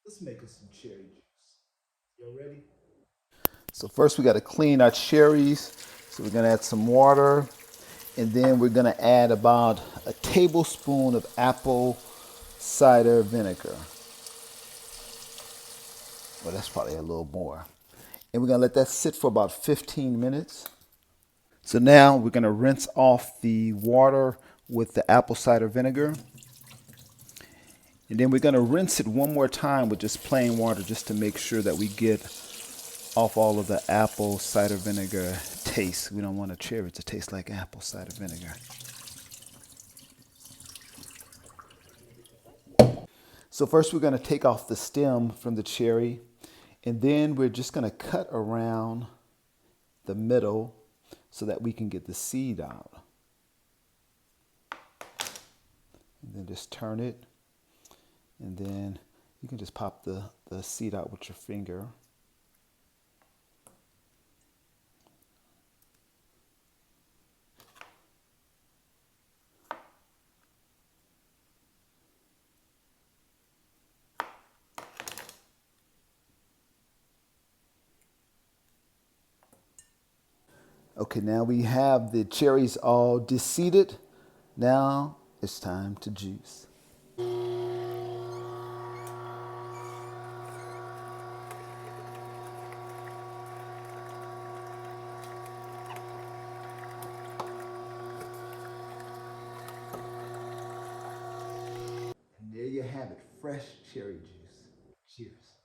Let's make us some cherry juice. You ready? So first we got to clean our cherries. So we're gonna add some water, and then we're gonna add about a tablespoon of apple cider vinegar. Well, that's probably a little more. And we're gonna let that sit for about 15 minutes. So now we're gonna rinse off the water with the apple cider vinegar. And then we're gonna rinse it one more time with just plain water just to make sure that we get off all of the apple cider vinegar taste. We don't want a cherry to taste like apple cider vinegar. So first we're gonna take off the stem from the cherry, and then we're just gonna cut around the middle so that we can get the seed out. And then just turn it, and then you can just pop the seed out with your finger. Okay, now we have the cherries all de-seeded. Now it's time to juice. And there you have it, fresh cherry juice. Cheers.